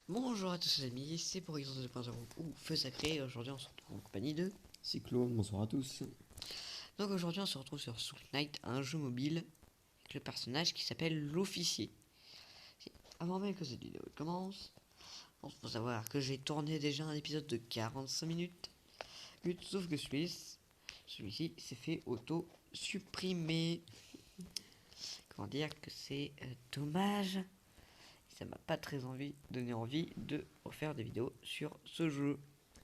Bonjour à tous les amis, c'est pour Horizon 2.0 ou Feu Sacré. Aujourd'hui on se retrouve en compagnie de... Cyclone, bonsoir à tous. Donc aujourd'hui on se retrouve sur Soul Knight, un jeu mobile avec le personnage qui s'appelle l'officier. Avant même que cette vidéo commence, il faut savoir que j'ai tourné déjà un épisode de 45 minutes. Sauf que celui-ci s'est fait auto-supprimer. Comment dire que c'est dommage. Ça m'a pas très donné envie de refaire des vidéos sur ce jeu.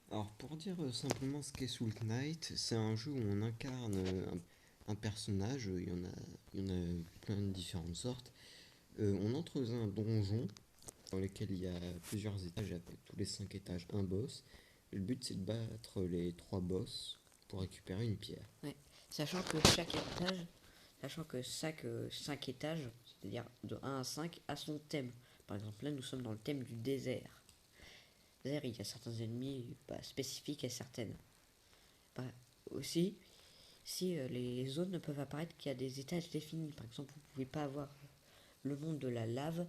Alors pour dire simplement ce qu'est Soul Knight, c'est un jeu où on incarne un personnage, il y en a plein de différentes sortes. On entre dans un donjon dans lequel il y a plusieurs étages avec tous les 5 étages un boss. Le but c'est de battre les 3 boss pour récupérer une pierre. Ouais. Sachant que chaque 5 étages, c'est-à-dire de 1 à 5, a son thème. Par exemple, là, nous sommes dans le thème du désert. Désert, il y a certains ennemis spécifiques à certaines. Bah, aussi, si les zones ne peuvent apparaître qu'il y a des étages définis. Par exemple, vous ne pouvez pas avoir le monde de la lave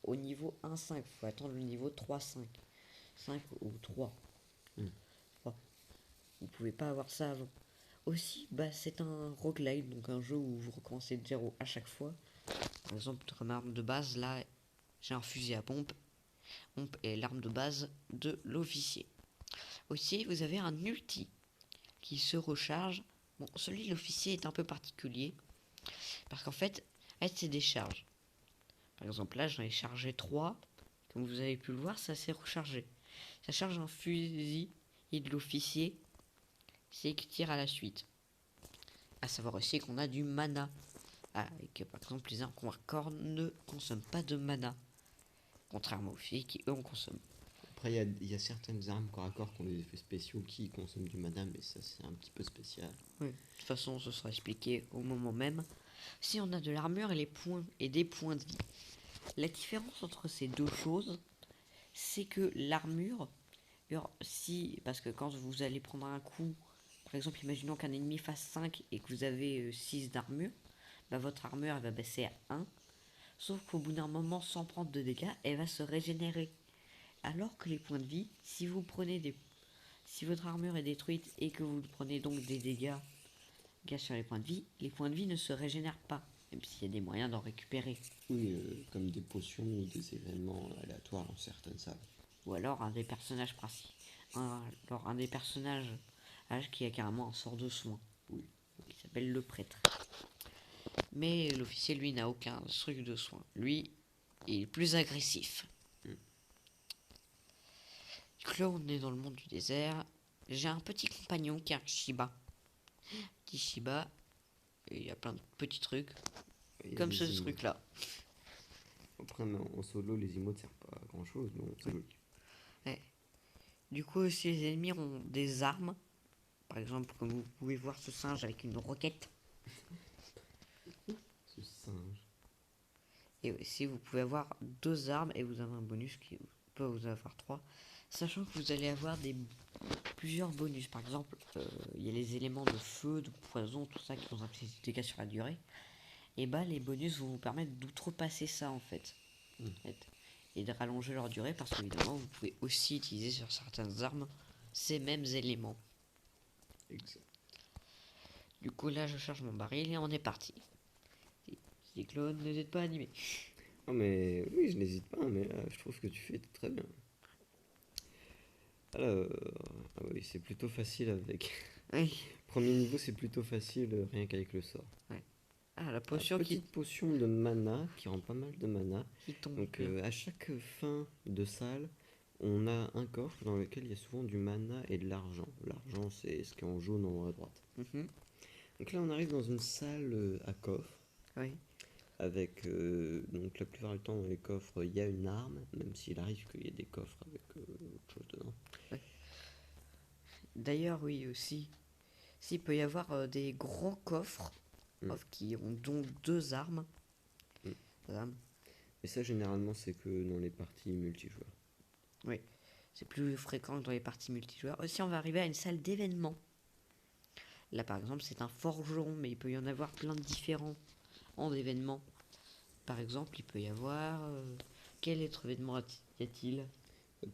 au niveau 1-5. Il faut attendre le niveau 3-5. 5 ou 3. Hmm. 3. Vous ne pouvez pas avoir ça avant. Aussi, c'est un roguelite, donc un jeu où vous recommencez de zéro à chaque fois. Par exemple, comme arme de base, là, j'ai un fusil à pompe. Pompe est l'arme de base de l'officier. Aussi, vous avez un ulti qui se recharge. Bon, celui de l'officier est un peu particulier, parce qu'en fait, c'est des charges. Par exemple, là, j'en ai chargé 3. Comme vous avez pu le voir, ça s'est rechargé. Ça charge un fusil et de l'officier, c'est qui tire à la suite. À savoir aussi qu'on a du mana. Et que par exemple les armes corps ne consomment pas de mana. Contrairement aux filles qui eux en consomment. Après il y a certaines armes corps à corps qui ont des effets spéciaux qui consomment du mana, mais ça c'est un petit peu spécial. Oui. De toute façon ce sera expliqué au moment même. Si on a de l'armure et les points et des points de vie. La différence entre ces deux choses, c'est que l'armure, parce que quand vous allez prendre un coup, par exemple imaginons qu'un ennemi fasse 5 et que vous avez 6 d'armure, votre armure elle va baisser à 1. Sauf qu'au bout d'un moment, sans prendre de dégâts, elle va se régénérer. Alors que les points de vie, si votre armure est détruite et que vous prenez donc des dégâts sur les points de vie ne se régénèrent pas, même s'il y a des moyens d'en récupérer. Oui, comme des potions ou des événements aléatoires dans certaines salles. Ou alors un des personnages principaux. Un des personnages qui a carrément un sort de soin. Oui. Qui s'appelle le prêtre. Mais l'officier, lui, n'a aucun truc de soin. Lui, il est plus agressif. Donc là, on est dans le monde du désert. J'ai un petit compagnon qui est un Shiba. Petit Shiba. Et il y a plein de petits trucs. Comme ce truc-là. Après, en solo, les emotes servent pas à grand chose, mais c'est joli. Ouais. Du coup, si les ennemis ont des armes, par exemple, comme vous pouvez voir ce singe avec une roquette. Ce singe. Et aussi, vous pouvez avoir 2 armes et vous avez un bonus qui peut vous avoir 3. Sachant que vous allez avoir plusieurs bonus. Par exemple, il y a les éléments de feu, de poison, tout ça qui vont infliger des dégâts sur la durée. Et les bonus vont vous permettre d'outrepasser ça en fait. Et de rallonger leur durée parce qu'évidemment, vous pouvez aussi utiliser sur certaines armes ces mêmes éléments. Exact. Du coup, là, je charge mon baril et on est parti. Cyclone, n'hésite pas à animer. Oh mais oui, je n'hésite pas, mais là, je trouve que tu fais très bien. Alors, ah oui, c'est plutôt facile avec. Oui. Premier niveau, c'est plutôt facile rien qu'avec le sort. Ouais. Ah, la potion Petite potion de mana qui rend pas mal de mana. qui tombe. Donc, à chaque fin de salle, on a un coffre dans lequel il y a souvent du mana et de l'argent. L'argent, c'est ce qui est en jaune en haut à droite. Donc là, on arrive dans une salle à coffre. Oui. Avec donc la plupart du temps dans les coffres il y a une arme, même s'il arrive qu'il y ait des coffres avec autre chose dedans. Ouais. D'ailleurs, oui, aussi. S'il peut y avoir des grands coffres qui ont donc 2 armes. Et ça généralement c'est que dans les parties multijoueurs. Oui, c'est plus fréquent que dans les parties multijoueurs. Aussi, on va arriver à une salle d'événements. Là, par exemple, c'est un forgeron, mais il peut y en avoir plein de différents en événements. Par exemple, il peut y avoir... quel autre événement y a-t-il?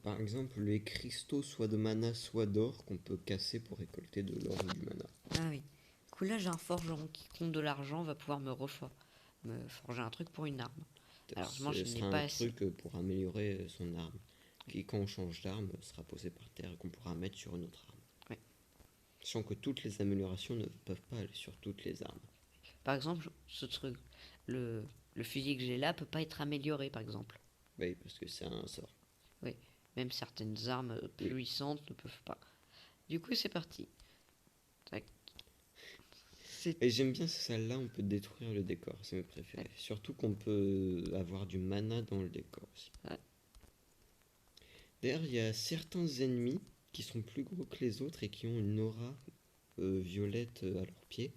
Par exemple, les cristaux soit de mana, soit d'or qu'on peut casser pour récolter de l'or ou du mana. Ah oui. Du coup, là, j'ai un forgeron qui compte de l'argent, va pouvoir me forger un truc pour une arme. Alors, moi, Ce je n'ai sera un pas assez. truc pour améliorer son arme, qui quand on change d'arme sera posé par terre et qu'on pourra mettre sur une autre arme. Ouais. Sachant que toutes les améliorations ne peuvent pas aller sur toutes les armes. Par exemple, ce truc, le, le fusil que j'ai là peut pas être amélioré, par exemple. Oui, parce que c'est un sort. Oui. Même certaines armes Oui. puissantes ne peuvent pas. Du coup, c'est parti. Tac. C'est Et j'aime bien ces salles-là, on peut détruire le décor, c'est mes préférés. Ouais. Surtout qu'on peut avoir du mana dans le décor aussi. Ouais. D'ailleurs, il y a certains ennemis qui sont plus gros que les autres et qui ont une aura violette à leurs pieds.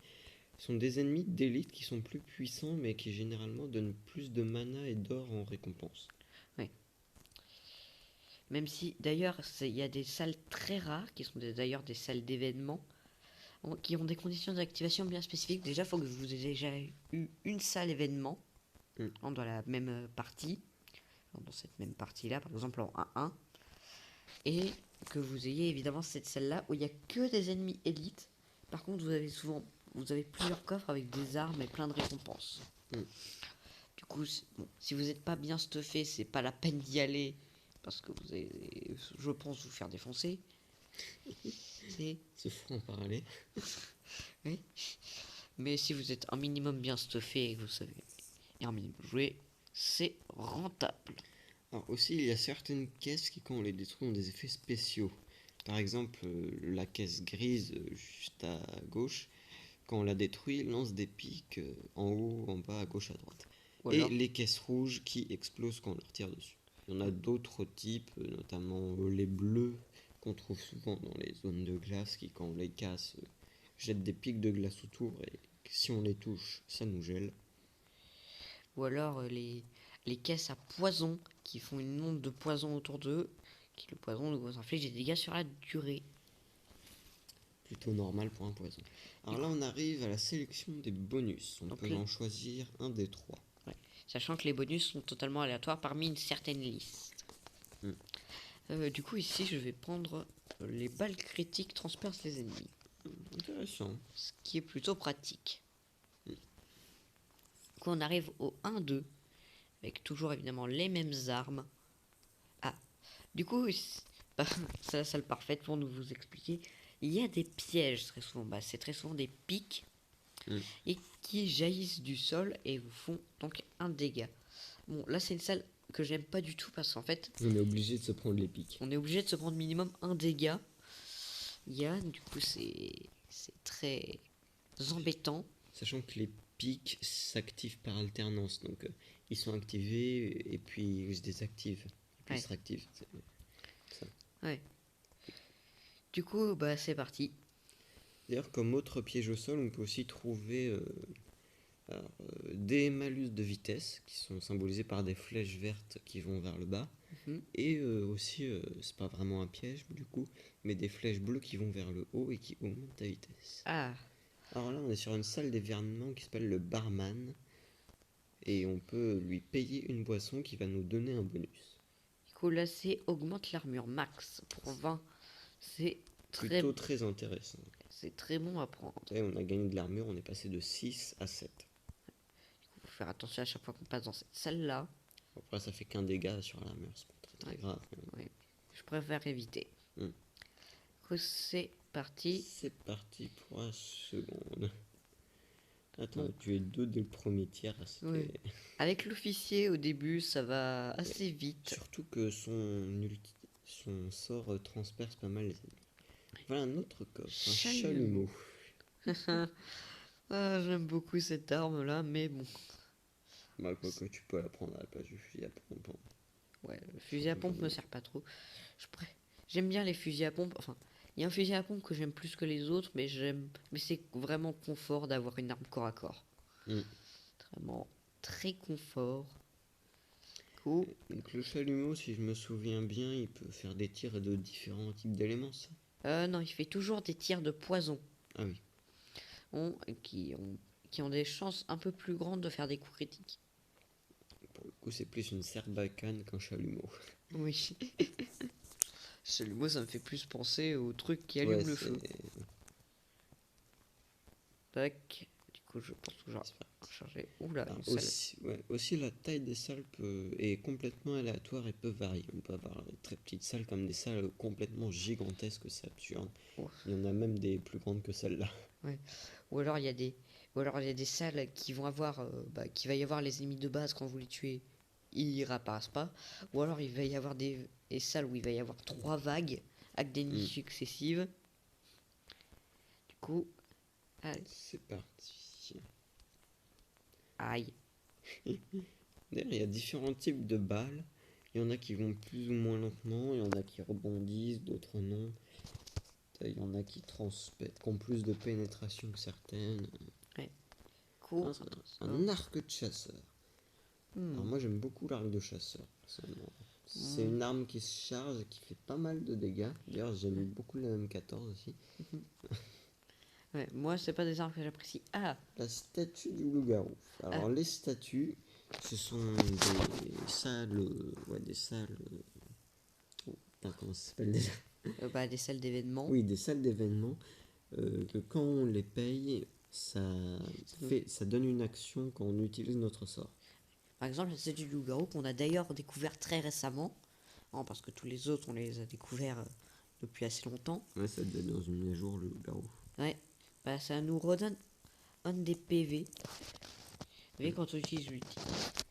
Ce sont des ennemis d'élite qui sont plus puissants mais qui généralement donnent plus de mana et d'or en récompense. Même si, d'ailleurs, il y a des salles très rares, qui sont d'ailleurs des salles d'événements, qui ont des conditions d'activation bien spécifiques. Déjà, il faut que vous ayez déjà eu une salle événement Mm. dans la même partie, dans cette même partie-là, par exemple en 1-1, et que vous ayez évidemment cette salle-là où il n'y a que des ennemis élites. Par contre, vous avez plusieurs coffres avec des armes et plein de récompenses. Mm. Du coup, bon, si vous n'êtes pas bien stuffé, c'est pas la peine d'y aller parce que vous allez, je pense, vous faire défoncer. C'est Ce franc parler. Oui. Mais si vous êtes un minimum bien stuffé et que vous savez et un minimum jouer, c'est rentable. Alors aussi, il y a certaines caisses qui, quand on les détruit, ont des effets spéciaux. Par exemple, la caisse grise juste à gauche, quand on la détruit, lance des pics en haut, en bas, à gauche, à droite. Ou Et alors, les caisses rouges qui explosent quand on leur tire dessus. Il y en a d'autres types, notamment les bleus qu'on trouve souvent dans les zones de glace qui, quand on les casse, jettent des pics de glace autour et si on les touche, ça nous gèle. les caisses à poison qui font une onde de poison autour d'eux, qui le poison vous inflige des dégâts sur la durée. Plutôt normal pour un poison. Alors Du là, coup, on arrive à la sélection des bonus. On donc peut en choisir un des trois. ouais. Sachant que les bonus sont totalement aléatoires parmi une certaine liste. Mm. Du coup, ici, je vais prendre les balles critiques transpercent les ennemis, Intéressant. ce qui est plutôt pratique. Mm. Du coup, on arrive au 1-2, avec toujours évidemment les mêmes armes. Ah, du coup, c'est la salle parfaite pour nous vous expliquer. Il y a des pièges très souvent. Bah, c'est très souvent des pics Mm. et qui jaillissent du sol et vous font donc un dégât. Bon, là, c'est une salle que j'aime pas du tout parce qu'en fait, On est obligé de se prendre les pics. on est obligé de se prendre minimum un dégât. Il y a, du coup, c'est très embêtant. Sachant que les pics s'activent par alternance. Donc ils sont activés et puis ils se désactivent. Et puis Ouais. ils se réactivent. Ça. Ouais. Du coup, bah, c'est parti. D'ailleurs, comme autre piège au sol, on peut aussi trouver des malus de vitesse qui sont symbolisés par des flèches vertes qui vont vers le bas. Mhm. Et aussi, c'est pas vraiment un piège du coup, mais des flèches bleues qui vont vers le haut et qui augmentent ta vitesse. Ah, Alors là, on est sur une salle d'événement qui s'appelle le barman. Et on peut lui payer une boisson qui va nous donner un bonus. du coup, là, c'est augmente l'armure max pour 20. C'est Plutôt très intéressant. c'est très bon à prendre. Vous savez, on a gagné de l'armure, on est passé de 6 à 7. Il faut faire attention à chaque fois qu'on passe dans cette salle-là. Après, ça fait qu'un dégât sur l'armure, c'est pas très Ouais. grave. Ouais. Je préfère éviter. Mm. Du coup, c'est parti. C'est parti pour la seconde. Attends, Bon. tu es 2 dès le premier tiers. Ouais. Avec l'officier, au début, ça va assez vite. Surtout que son sort transperce pas mal les ennemis. Voilà un autre coffre, un Chalumeau. chalumeau. Ah, j'aime beaucoup cette arme-là, mais bon. Bah, quoi que tu peux la prendre à la place du fusil à pompe. Ouais, le fusil à pompe me sert pas trop. J'aime bien les fusils à pompe. Enfin, il y a un fusil à pompe que j'aime plus que les autres, mais c'est vraiment confort d'avoir une arme corps à corps. Mm. Vraiment très confort. Cool. Donc le chalumeau, si je me souviens bien, il peut faire des tirs de différents types d'éléments, ça. Non, il fait toujours des tirs de poison. Ah oui. On- qui, ont, qui ont des chances un peu plus grandes de faire des coups critiques. Pour le coup, c'est plus une serbacane qu'un chalumeau. Oui. Moi, ça me fait plus penser au truc qui Ouais, allume le c'est. feu. Tac. Du coup, je pense que j'aurai chargé. Oula, Alors, une salle. aussi, la taille des salles est complètement aléatoire et peut varier. On peut avoir des très petites salles comme des salles complètement gigantesques, c'est absurde. Oh, Il y en a même des plus grandes que celle-là. ouais. Ou alors il y a des, ou alors il y a des salles qui vont avoir, qui va y avoir les ennemis de base quand vous les tuez, ils réapparaissent pas. Ou alors il va y avoir des salles où il va y avoir 3 vagues avec des nids Hmm, successives. Du coup, allez, c'est parti. aïe. D'ailleurs, il y a différents types de balles. Il y en a qui vont plus ou moins lentement, il y en a qui rebondissent, d'autres non. Il y en a qui ont plus de pénétration que certaines. Ouais. Ah, un arc de chasseur. Alors Hmm. moi j'aime beaucoup l'arc de chasseur, personnellement. C'est Hmm. une arme qui se charge et qui fait pas mal de dégâts. D'ailleurs j'aime beaucoup la M14 aussi. Ouais, moi, c'est pas des armes que j'apprécie. Ah, La statue du loup-garou. ah, Alors les statues, ce sont des salles... ouais, des salles... putain, comment ça s'appelle déjà? des salles d'événements. Oui, des salles d'événements. Que quand on les paye, ça donne une action quand on utilise notre sort. Par exemple, la statue du loup-garou qu'on a d'ailleurs découvert très récemment, hein, parce que tous les autres, on les a découverts depuis assez longtemps. Ouais, ça devait être dans une mise à jour, le loup-garou. Ouais, ça nous redonne un des PV. Vous voyez, quand on utilise l'ulti,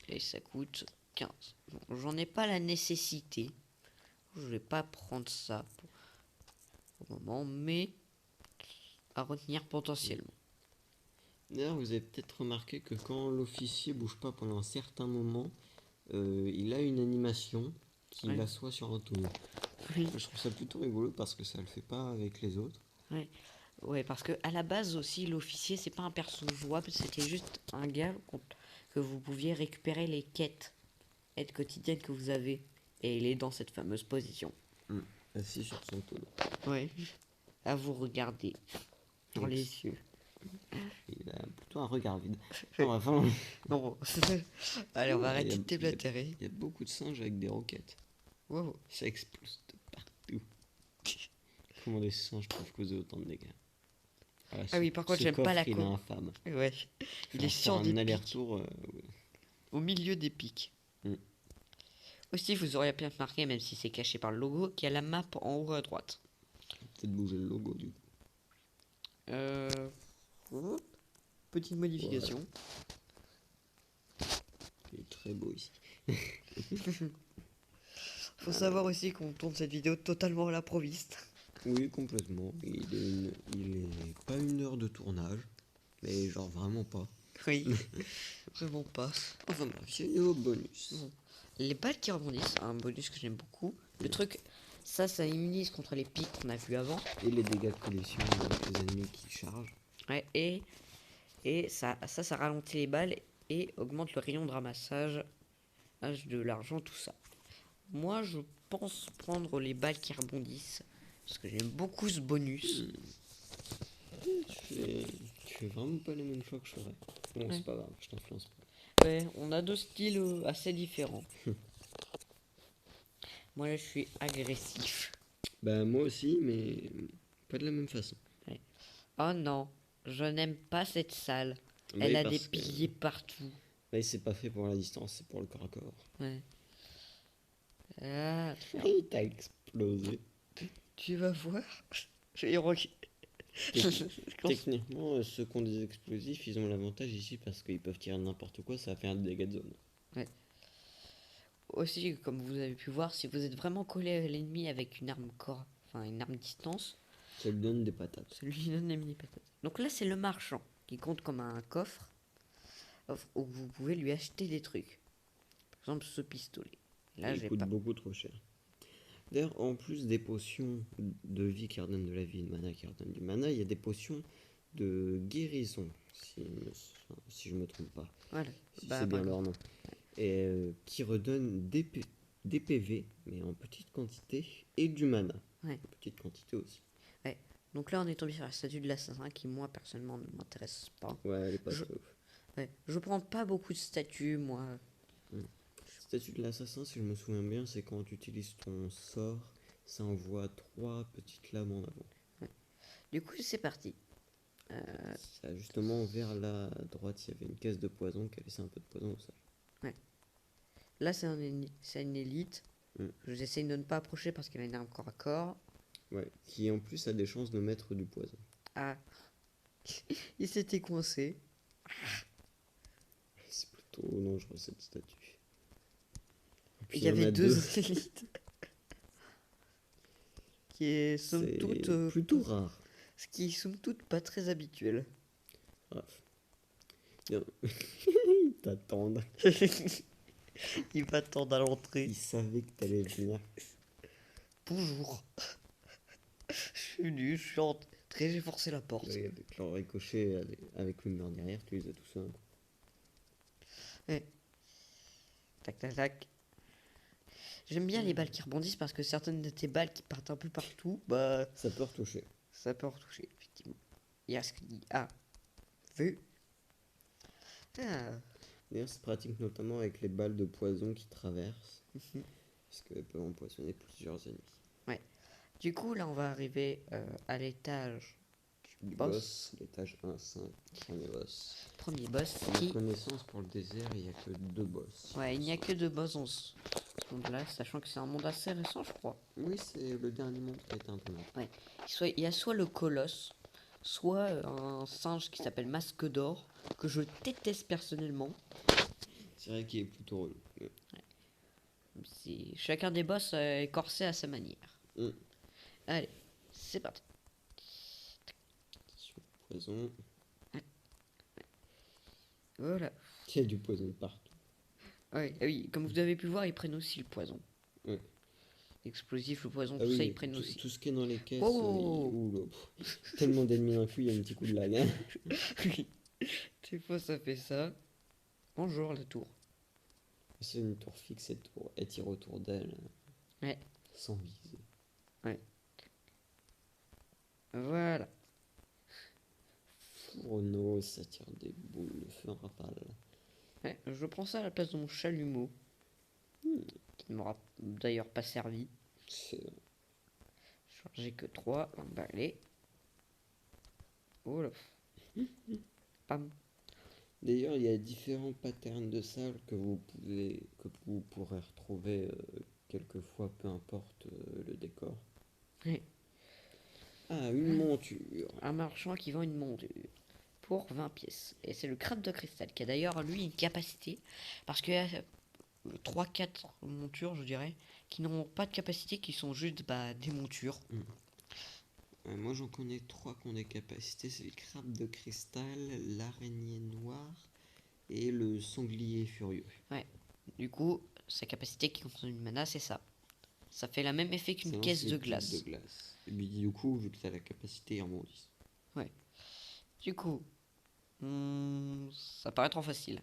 et ça coûte 15. Bon, j'en ai pas la nécessité. Je vais pas prendre ça pour le moment, mais à retenir potentiellement. D'ailleurs, vous avez peut-être remarqué que quand l'officier bouge pas pendant un certain moment, il a une animation qui Ouais. l'assoit sur un tonneau. Oui. Je trouve ça plutôt rigolo parce que ça le fait pas avec les autres. Ouais. Ouais, parce que à la base aussi, l'officier, c'est pas un perso jouable, c'était juste un gars que vous pouviez récupérer les quêtes quotidiennes que vous avez. Et il est dans cette fameuse position. Assis sur son tonneau. Ouais. À vous regarder dans Donc, les yeux. il a plutôt un regard vide. Enfin, Non. Allez, on va il y arrêter a- de déblatérer. il y a beaucoup de singes avec des roquettes. Wow. Ça explose de partout. Comment des singes peuvent causer autant de dégâts? Voilà, Ah oui, par contre, ce j'aime pas coffre, la il est co. infâme. Ouais. Il est Faire sur un des pics. aller-retour. Au milieu des pics. Mm. Aussi, vous auriez bien remarqué, même si c'est caché par le logo, qu'il y a la map en haut à droite. Peut-être bouger le logo du coup. Hop. Petite modification. Il est très beau ici. Faut savoir aussi qu'on tourne cette vidéo totalement à l'improviste. Oui, complètement. Il est pas 1 heure de tournage, mais genre vraiment pas. Oui, vraiment pas. Enfin bref, c'est une nouveau bonus. Bon. Les balles qui rebondissent, un bonus que j'aime beaucoup. Le truc, ça immunise contre les pics qu'on a vu avant. Et les dégâts de collision avec les ennemis qui chargent. Ouais, et ça ralentit les balles et augmente le rayon de ramassage de l'argent, tout ça. Moi, je pense prendre les balles qui rebondissent parce que j'aime beaucoup ce bonus. Tu fais vraiment pas les mêmes choix que je ferais. Bon, Ouais. c'est pas grave, je t'influence pas. Ouais, on a 2 styles assez différents. Moi, là, je suis agressif. Bah, moi aussi, mais pas de la même façon. Oh non, je n'aime pas cette salle. Mais Elle a des parce que- piliers partout. Mais c'est pas fait pour la distance, c'est pour le corps à corps. Ouais. Ah, Il t'a explosé. tu vas voir. J'ai Techniquement, ceux qui ont des explosifs, ils ont l'avantage ici parce qu'ils peuvent tirer n'importe quoi, ça va faire des dégâts de zone. Aussi, comme vous avez pu voir, si vous êtes vraiment collé à l'ennemi avec une arme corps, enfin une arme distance, Ça lui donne des patates. ça lui donne des mini patates. Donc là, c'est le marchand qui compte comme un coffre où vous pouvez lui acheter des trucs. Par exemple, ce pistolet. Là, Il j'ai coûte pas. beaucoup trop cher. D'ailleurs, en plus des potions de vie qui redonnent de la vie et de mana qui redonnent du mana, il y a des potions de guérison, si je me trompe pas. Voilà. Si Bah, c'est bien par leur nom. Et qui redonnent des PV, mais en petite quantité, et du mana. Ouais. En petite quantité aussi. Donc là, on est tombé sur la statue de l'assassin qui, moi, personnellement, ne m'intéresse pas. Ouais, elle est pas Je- très ouf. Ouais. Je prends pas beaucoup de statues, moi. Statue de l'assassin, si je me souviens bien, c'est quand tu utilises ton sort, ça envoie 3 petites lames en avant. Du coup, c'est parti. Ça, justement, vers la droite, il y avait une caisse de poison qui a laissé un peu de poison au sol. Là, c'est une élite. Mm. J'essaye de ne pas approcher parce qu'elle a une arme corps à corps. Ouais, qui en plus a des chances de mettre du poison. Ah, il s'était coincé. C'est plutôt dangereux cette statue. Et puis, Il y en avait a deux élites. Qui est, somme C'est toute, plutôt rare. ce qui est, somme toute, pas très habituel. Bref. Ils t'attendent. Il m'attend à l'entrée. Ils savaient que t'allais venir. Bonjour. Je suis venu, je suis entré, j'ai forcé la porte. Oui, avec leur ricochet, avec le mur derrière, tu les as tous un coup. Tac, tac, tac. J'aime bien les balles qui rebondissent parce que certaines de tes balles qui partent un peu partout, bah, Ça peut retoucher. ça peut en retoucher, effectivement. Il y a ce qu'il a vu. Ah, D'ailleurs, c'est pratique notamment avec les balles de poison qui traversent. Parce qu'elles peuvent empoisonner plusieurs ennemis. du coup, là, on va arriver à l'étage du boss. L'étage 1-5, premier boss. Premier boss À ma qui... connaissance, pour le désert, il n'y a que 2 boss. Ouais, il n'y a que 2 boss dans ce monde-là, sachant que c'est un monde assez récent, je crois. Oui, c'est le dernier monde qui a été implémenté. Il y a soit le colosse, soit un singe qui s'appelle Masque d'Or, que je déteste personnellement. C'est vrai qu'il est plutôt relou. Chacun des boss est corsé à sa manière. Mm. Allez, c'est parti. Sur le poison. Voilà. Il y a du poison de partout. Ouais, ah oui, comme vous avez pu voir, ils prennent aussi le poison. Ouais. L'explosif, le poison, Ah tout ça, oui, ils prennent aussi. tout ce qui est dans les caisses. Oh. Ouh, tellement d'ennemis d'un coup, il y a un petit coup de lag. Hein. Des fois, ça fait ça. Bonjour, la tour. C'est une tour fixe et tire autour d'elle. Ouais. Sans viser. Voilà. Fourneau, ça tire des boules de feu en rafale. Ouais, je prends ça à la place de mon chalumeau. Qui ne m'aura d'ailleurs pas servi. C'est J'ai que 3. Bah, allez. Oh là. Pam. D'ailleurs, il y a différents patterns de salles que vous pourrez retrouver quelquefois, peu importe le décor. Ouais. Ah, une monture. Un marchand qui vend une monture pour 20 pièces. Et c'est le crâne de cristal qui a d'ailleurs lui une capacité. Parce qu'il y a 3-4 montures, je dirais, qui n'ont pas de capacité, qui sont juste des montures. Moi, j'en connais 3 qui ont des capacités. C'est le crabe de cristal, l'araignée noire et le sanglier furieux. Du coup, sa capacité qui consomme une mana, c'est ça. Ça fait la même effet qu'une Ça lance caisse les de cubes glace. Et puis, du coup, vu que tu as la capacité, ils rebondissent. Du coup, ça paraît trop facile.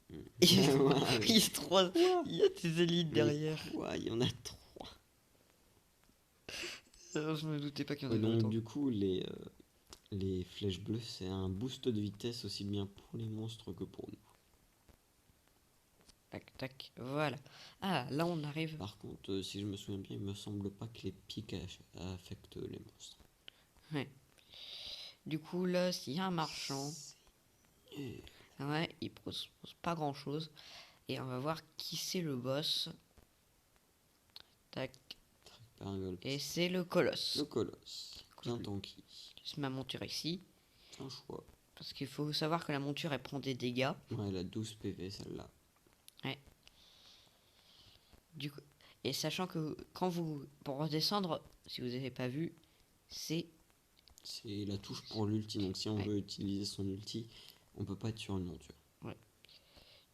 Ouais, Il ouais. y a 3, il y a des élites derrière. Ouais, il y en a 3. Je me doutais pas qu'il y en avait Donc, autant. du coup, les flèches bleues, c'est un boost de vitesse aussi bien pour les monstres que pour nous. Tac, tac, voilà. Ah, là on arrive. Par contre, si je me souviens bien, il me semble pas que les pics affectent les monstres. Du coup, là, s'il y a un marchand, ouais, il propose pas grand chose. Et on va voir qui c'est le boss. Tac. Et c'est le colosse. Le colosse, bien tanky. Je ma monture ici. C'est un choix. Parce qu'il faut savoir que la monture elle prend des dégâts. Ouais, elle a 12 PV celle-là. Du coup, et sachant que pour redescendre, si vous n'avez pas vu, c'est la touche pour l'ulti. Donc si on veut utiliser son ulti, on peut pas être sur une monture.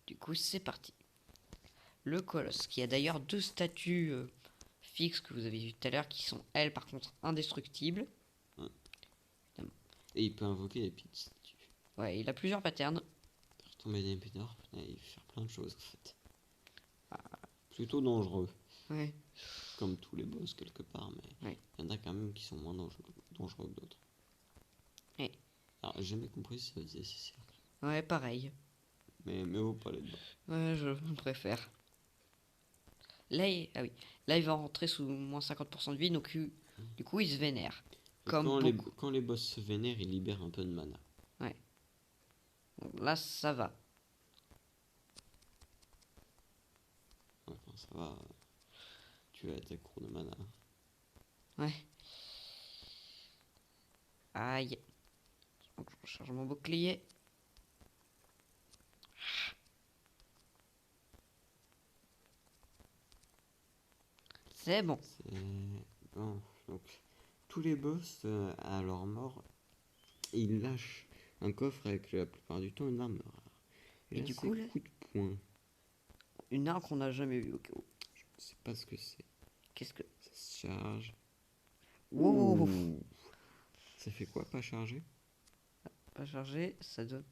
Du coup, c'est parti. Le colosse, qui a d'ailleurs 2 statues fixes que vous avez vu tout à l'heure, qui sont elles par contre indestructibles. Et il peut invoquer les petites statues. Ouais, il a plusieurs patterns. Faire tomber des pédores, et faire plein de choses en fait. Plutôt dangereux. Ouais. Comme tous les boss quelque part, mais il y en a quand même qui sont moins dangereux que d'autres. Alors j'ai jamais compris si ça faisait ces cercles. Ouais, pareil. Mais vaut pas les dedans. Ouais, je préfère. Ah oui. Là, il va rentrer sous moins 50% de vie, donc du coup, il se vénère. Et Comme beaucoup. quand les boss se vénèrent, ils libèrent un peu de mana. Ouais. Donc là, ça va. Enfin, ça va. Tu as ta cour de mana. Ouais. Aïe. Donc, je recharge mon bouclier. C'est bon. C'est bon. Donc, tous les boss, à leur mort, ils lâchent un coffre avec la plupart du temps une arme rare. Et Et là, du c'est coup, là, coup de poing. une arme qu'on n'a jamais vue au cas où. Je ne sais pas ce que c'est. Qu'est-ce que. Ça se charge. Wow. Ouh. Ça fait quoi, pas chargé? Pas chargé, ça donne.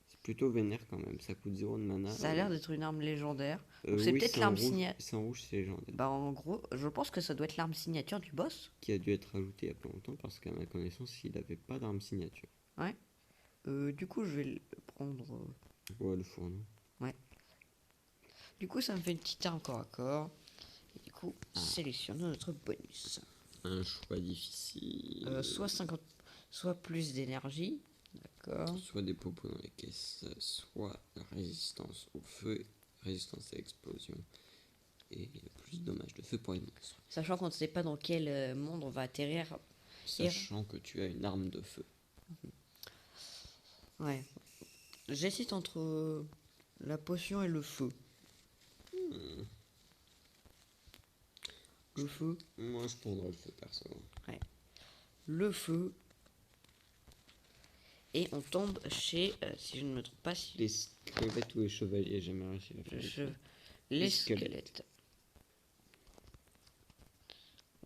C'est plutôt vénère quand même. Ça coûte 0 de mana. Ça a l'air d'être une arme légendaire. Donc c'est Oui, peut-être c'est en l'arme rouge. signature. C'est en rouge, c'est légendaire. Bah en gros, je pense que ça doit être l'arme signature du boss. Qui a dû être ajouté il y a pas longtemps parce qu'à ma connaissance, il n'avait pas d'arme signature. Ouais. Du coup, je vais le prendre. Ouais, le fourneau. Ouais. Du coup, ça me fait une petite arme corps à corps. Et du coup, sélectionnons notre bonus. Un choix difficile. Soit 50, soit plus d'énergie. D'accord. Soit des popos dans les caisses, soit résistance au feu, résistance à l'explosion et plus de dommages de feu pour les monstres. Sachant qu'on ne sait pas dans quel monde on va atterrir. Sachant que tu as une arme de feu. Ouais. J'hésite entre la potion et le feu. Le feu. Moi, je prendrais le feu, perso. Le feu. Et on tombe chez, si je ne me trompe pas, Les squelettes ou les chevaliers, j'ai jamais réussi à faire. les squelettes.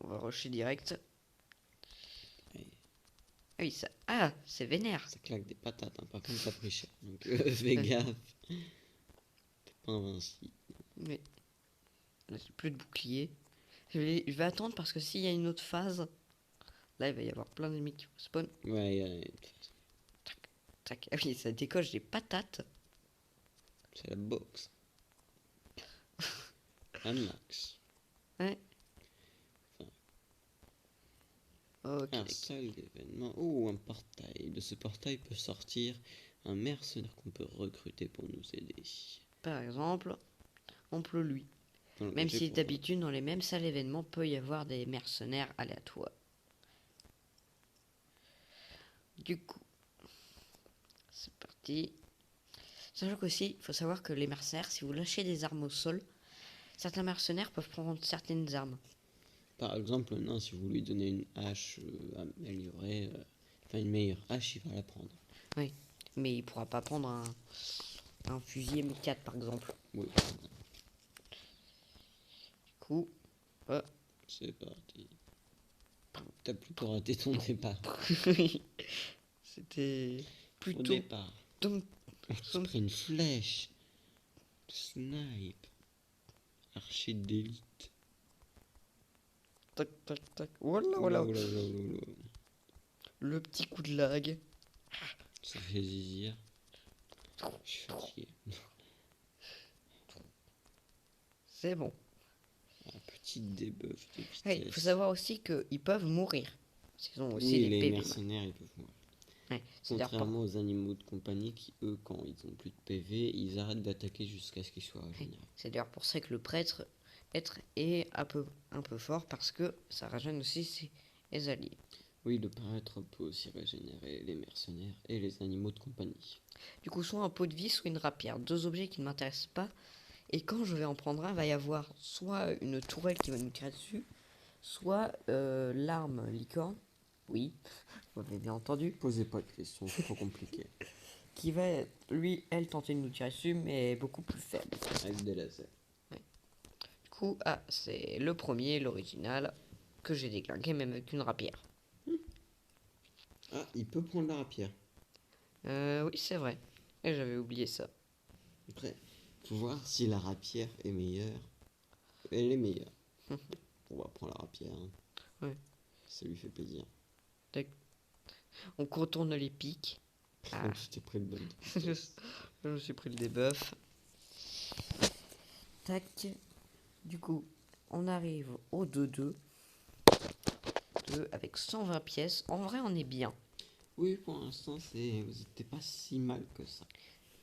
On va rusher direct. Ouais. Ah oui, ça. Ah, c'est vénère. Ça claque des patates, hein. Par contre, ça pris cher. Donc, fais gaffe. T'es pas invincible. Mais là, j'ai plus de bouclier. Je vais attendre parce que s'il y a une autre phase, là, il va y avoir plein d'ennemis qui vont spawn. Ouais, Tac, tac. Ah oui, ça décoche des patates. c'est la boxe. Un max. Ouais. Ok. Un seul événement. Oh, un portail. De ce portail peut sortir un mercenaire qu'on peut recruter pour nous aider. Par exemple, on peut lui. Dans le Même budget si pour- d'habitude, dans les mêmes salles événements, peut y avoir des mercenaires aléatoires. Du coup, c'est parti. Sachant qu'aussi, il faut savoir que les mercenaires, si vous lâchez des armes au sol, certains mercenaires peuvent prendre certaines armes. Par exemple, le nain, si vous lui donnez une hache améliorée, enfin une meilleure hache, il va la prendre. Oui, mais il pourra pas prendre un fusil M4 par exemple. Oui, Du coup, c'est parti. T'as plutôt raté ton départ. c'était Au plutôt. départ, Donc, tu pris une flèche. Snipe. Archer d'élite. tac, tac, tac. Voilà, Oh voilà. là, oh là, oh là, oh là. Le petit coup de lag. Ça fait zizir. Je suis fatigué. C'est bon. Un petit debuff de vitesse. Il faut savoir aussi qu'ils peuvent mourir. Parce qu'ils ont aussi Oui, des les PV. mercenaires, ils peuvent mourir. Ouais, c'est-à-dire pas- Contrairement aux animaux de compagnie qui, eux, quand ils ont plus de PV, ils arrêtent d'attaquer jusqu'à ce qu'ils soient régénérés. C'est d'ailleurs pour ça que le prêtre est un peu fort parce que ça rajeune aussi ses alliés. Oui, le prêtre peut aussi régénérer les mercenaires et les animaux de compagnie. Du coup, soit un pot de vie, soit une rapière. Deux objets qui ne m'intéressent pas. Et quand je vais en prendre un, il va y avoir soit une tourelle qui va nous tirer dessus, soit l'arme licorne. Oui, vous m'avez bien entendu. Posez pas de questions, c'est trop compliqué. Qui va, lui, elle, tenter de nous tirer dessus, mais beaucoup plus faible. Avec des lasers. Du coup, c'est le premier, l'original, que j'ai déglingué même avec une rapière. Ah, il peut prendre la rapière. Oui, c'est vrai. Et j'avais oublié ça. Après, faut voir si la rapière est meilleure. Elle est meilleure. On va prendre la rapière. Hein. Ouais. Ça lui fait plaisir. On contourne les pics. Ah. Donc, je t'ai pris le bon. Je me suis pris le debuff. Tac. Du coup, on arrive au 2-2. 2 avec 120 pièces. En vrai, on est bien. Oui, pour l'instant, vous n'êtes pas si mal que ça.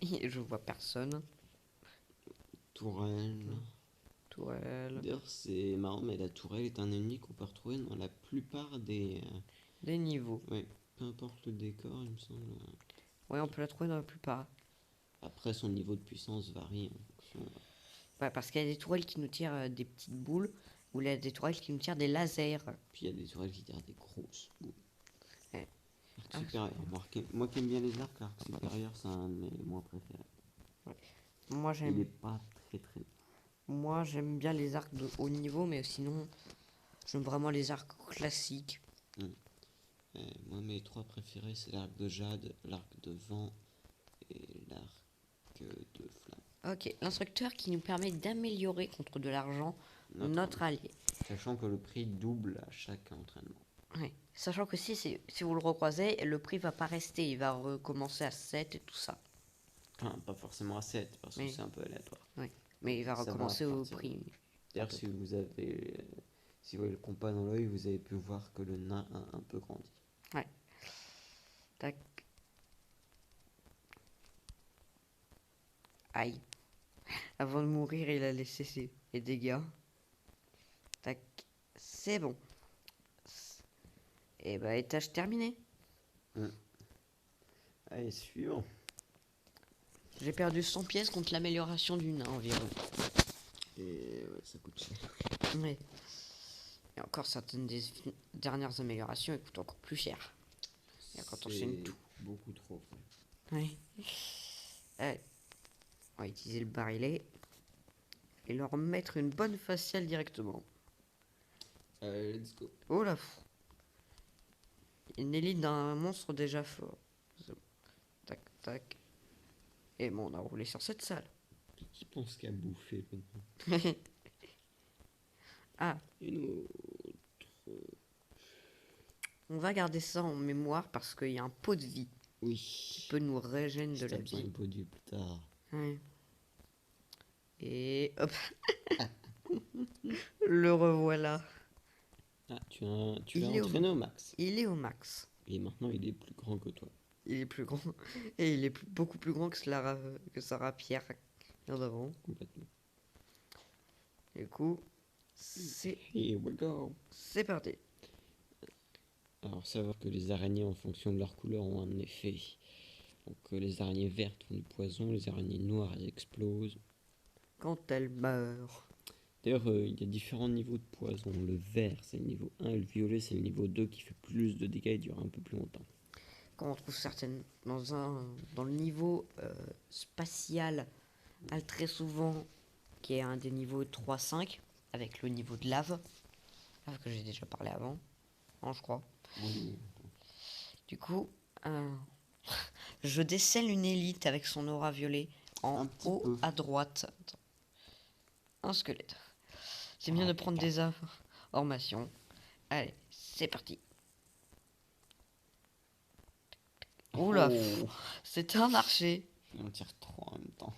Et je vois personne. Tourelle. Tourelle. D'ailleurs, c'est marrant, mais la tourelle est un ennemi qu'on peut retrouver dans la plupart des. Des niveaux. Ouais, peu importe le décor, il me semble. Ouais, on peut la trouver dans la plupart. Après, son niveau de puissance varie en fonction. Ouais, parce qu'il y a des tourelles qui nous tirent des petites boules. Ou il y a des tourelles qui nous tirent des lasers. Puis il y a des tourelles qui tirent des grosses boules. Ouais. L'arc supérieur, moi qui aime bien les arcs, l'arc supérieur, c'est un de mes moins préférés. Moi, Il est j'aime. pas très. Moi, j'aime bien les arcs de haut niveau, mais sinon, j'aime vraiment les arcs classiques. Moi, mes trois préférés, c'est l'arc de jade, l'arc de vent et l'arc de flamme. Ok, l'instructeur qui nous permet d'améliorer contre de l'argent notre allié. Sachant que le prix double à chaque entraînement. Ouais. Sachant que si vous le recroisez, le prix va pas rester, il va recommencer à 7 et tout ça. Enfin, pas forcément à 7, parce que Oui. c'est un peu aléatoire. Oui. Mais il va Ça va recommencer au partir. prix. D'ailleurs, si vous voyez le compas dans l'œil, vous avez pu voir que le nain a un peu grandi. Ouais. Tac. Aïe. Avant de mourir, il a laissé ses dégâts. Tac. C'est bon. Et bah, étage terminé. Allez, suivant. J'ai perdu 100 pièces contre l'amélioration du nain environ. Et ouais, ça coûte cher. Ouais. Et encore certaines des dernières améliorations coûtent encore plus cher. Et quand on enchaîne tout. Beaucoup trop. Ouais. Allez. On va utiliser le barillet. Et leur mettre une bonne faciale directement. Let's go. Oh la fou. Une élite d'un monstre déjà fort. Tac, tac. Et bon, on a roulé sur cette salle. Qui pense qu'à bouffer maintenant? Ah, Une autre. on va garder ça en mémoire parce qu'il y a un pot de vie Oui. qui peut nous régénérer de la besoin vie. de produit plus tard. Ouais. Et hop. Le revoilà. Ah, tu as Il est entraîné au max. Il est au max. Et maintenant, il est plus grand que toi. Il est plus grand. Et il est beaucoup plus grand que sa rapière en avant. Complètement. Du coup, c'est Here we go. parti. Alors, savoir que les araignées, en fonction de leur couleur, ont un effet. Donc, les araignées vertes font du poison, les araignées noires, elles explosent. Quand elle meurt. D'ailleurs, il y a différents niveaux de poison. Le vert, c'est le niveau 1, et le violet, c'est le niveau 2 qui fait plus de dégâts et dure un peu plus longtemps. Quand on trouve certaines. Dans le niveau spatial, très souvent, qui est un des niveaux 3-5, avec le niveau de lave. Lave que j'ai déjà parlé avant. Non, je crois. Oui. Du coup, je décèle une élite avec son aura violet en Un petit haut peu. à droite. Attends. Un squelette. C'est bien de prendre des informations. Allez, c'est parti. Oula, c'était un archer. On tire 3 en même temps.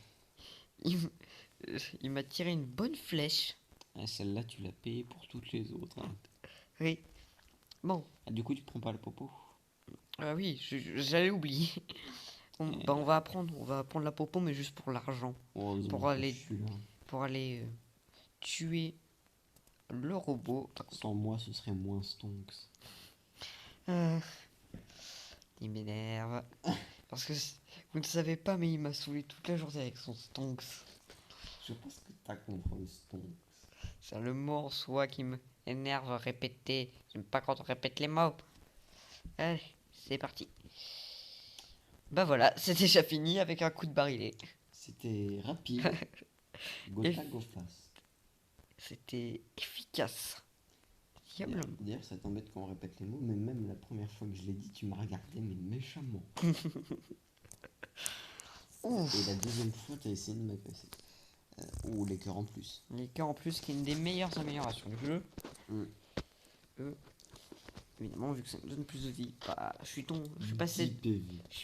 Il m'a tiré une bonne flèche. Ah, celle-là, tu l'as payée pour toutes les autres. Hein. Oui. Bon. Ah, du coup, tu prends pas le popo? Ah oui, j'allais oublier. On va prendre la popo, mais juste pour l'argent. Pour aller tuer le robot. Sans moi, ce serait moins stonks. Il m'énerve. Parce que vous ne savez pas, mais il m'a saoulé toute la journée avec son stonks. Je pense que t'as compris stonks. C'est le mot en soi qui me énerve à répéter. J'aime pas quand on répète les mots. Allez, c'est parti. Bah voilà, c'est déjà fini avec un coup de barillet. C'était rapide. Gotha go fast. C'était efficace. D'ailleurs, ça t'embête quand on répète les mots, mais même la première fois que je l'ai dit, tu m'as regardé, mais méchamment. Et la deuxième fois, t'as essayé de m'agresser. Ou les cœurs en plus. Les cœurs en plus, qui est une des meilleures améliorations du jeu. Évidemment, vu que ça me donne plus de vie, bah, je suis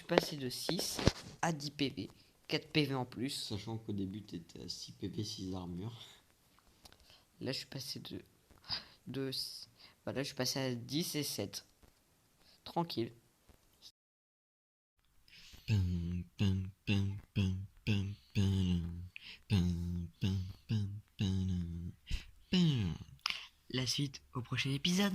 passé de 6 à 10 PV. 4 PV en plus. Sachant qu'au début, t'étais à 6 PV, 6 armures. Là, je suis passé de voilà, je suis passé à 10 et 7. Tranquille. Pam, pam, pam, pam, pam, pam, pam, pam, pam, pam, pam. La suite au prochain épisode.